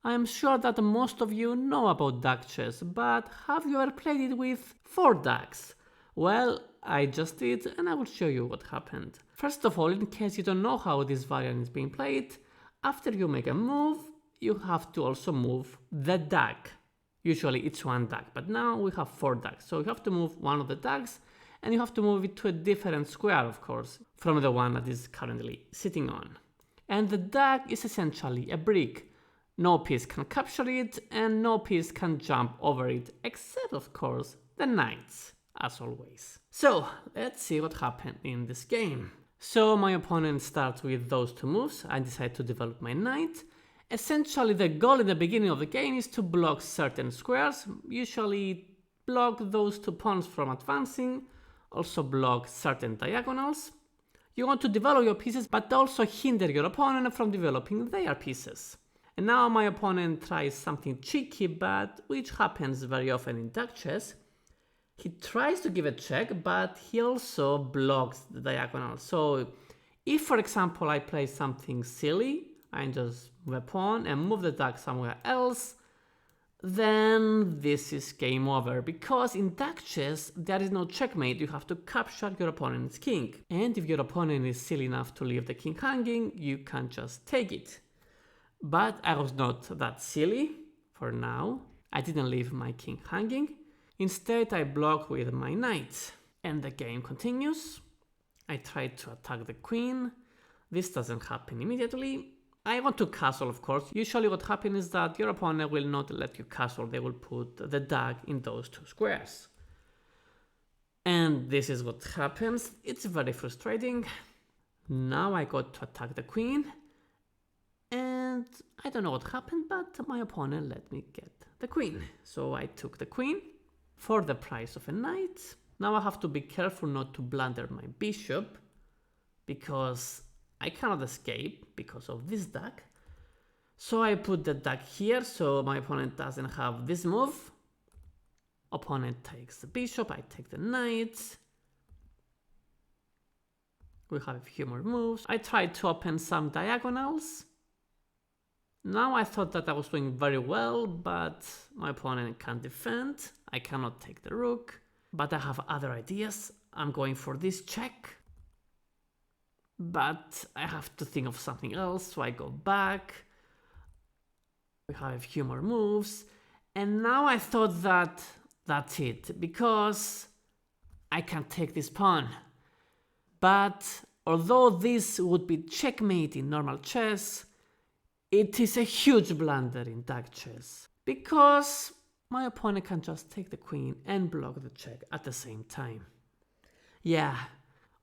I'm sure that most of you know about duck chess, but have you ever played it with 4 ducks? Well, I just did, and I will show you what happened. First of all, in case you don't know how this variant is being played, after you make a move, you have to also move the duck. Usually it's 1 duck, but now we have 4 ducks, so you have to move one of the ducks, and you have to move it to a different square, of course, from the one that is currently sitting on. And the duck is essentially a brick. No piece can capture it, and no piece can jump over it, except of course the knights, as always. So let's see what happened in this game. So my opponent starts with those 2 moves. I decide to develop my knight. Essentially the goal in the beginning of the game is to block certain squares, usually block those 2 pawns from advancing, also block certain diagonals. You want to develop your pieces, but also hinder your opponent from developing their pieces. And now my opponent tries something cheeky, but which happens very often in duck chess. He tries to give a check, but he also blocks the diagonal. So if, for example, I play something silly, I just move a pawn and move the duck somewhere else, then this is game over, because in duck chess there is no checkmate. You have to capture your opponent's king, and if your opponent is silly enough to leave the king hanging, you can just take it. But I was not that silly for now. I didn't leave my king hanging. Instead I block with my knight, and the game continues. I try to attack the queen. This doesn't happen immediately. I want to castle, of course. Usually what happens is that your opponent will not let you castle. They will put the duck in those 2 squares. And this is what happens. It's very frustrating. Now I got to attack the queen. And I don't know what happened, but my opponent let me get the queen. So I took the queen for the price of a knight. Now I have to be careful not to blunder my bishop, because I cannot escape because of this duck. So I put the duck here so my opponent doesn't have this move. Opponent takes the bishop, I take the knight. We have a few more moves. I tried to open some diagonals. Now I thought that I was doing very well, but my opponent can't defend. I cannot take the rook, but I have other ideas. I'm going for this check, but I have to think of something else, so I go back. We have a few more moves, and now I thought that that's it, because I can take this pawn. But although this would be checkmate in normal chess, it is a huge blunder in duck chess, because my opponent can just take the queen and block the check at the same time. Yeah,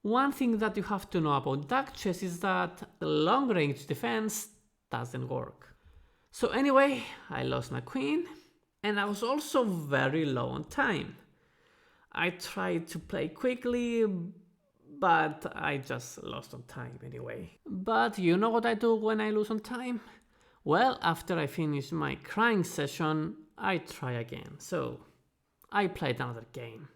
one thing that you have to know about duck chess is that the long-range defense doesn't work. So anyway, I lost my queen, and I was also very low on time. I tried to play quickly, but I just lost on time anyway. But you know what I do when I lose on time? Well, after I finish my crying session, I try again. So I played another game.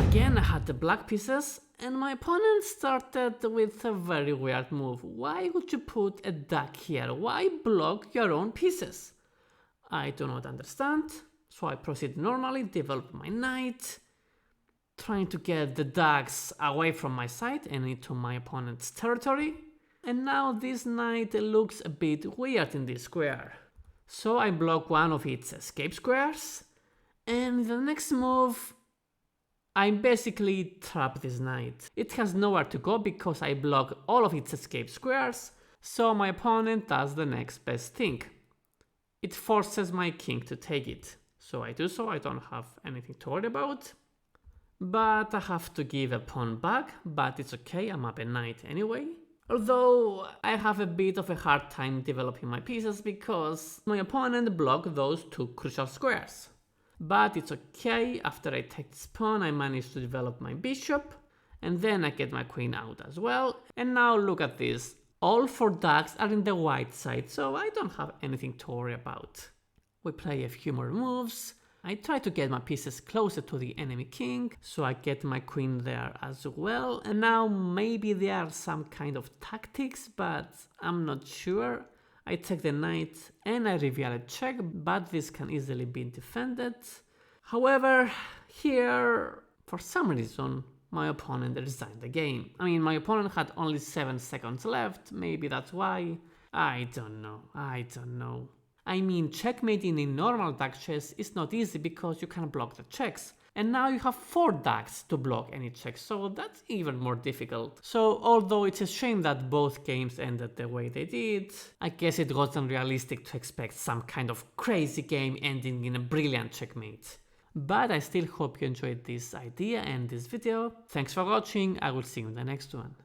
Again, I had the black pieces, and my opponent started with a very weird move. Why would you put a duck here? Why block your own pieces? I do not understand. So I proceed normally, develop my knight, trying to get the ducks away from my side and into my opponent's territory. And now this knight looks a bit weird in this square. So I block one of its escape squares, and the next move I basically trap this knight. It has nowhere to go because I block all of its escape squares, so my opponent does the next best thing. It forces my king to take it. So I do so, I don't have anything to worry about. But I have to give a pawn back, but it's okay, I'm up a knight anyway. Although I have a bit of a hard time developing my pieces because my opponent blocked those 2 crucial squares. But it's okay, after I take this pawn I manage to develop my bishop, and then I get my queen out as well. And now look at this, all 4 ducks are in the white side, so I don't have anything to worry about. We play a few more moves. I try to get my pieces closer to the enemy king, so I get my queen there as well. And now maybe there are some kind of tactics, but I'm not sure. I take the knight and I reveal a check, but this can easily be defended. However, here, for some reason, my opponent resigned the game. I mean, my opponent had only 7 seconds left, maybe that's why. I don't know. I mean, checkmating in normal duck chess is not easy because you can block the checks. And now you have 4 ducks to block any checks, so that's even more difficult. So although it's a shame that both games ended the way they did, I guess it wasn't realistic to expect some kind of crazy game ending in a brilliant checkmate. But I still hope you enjoyed this idea and this video. Thanks for watching, I will see you in the next one.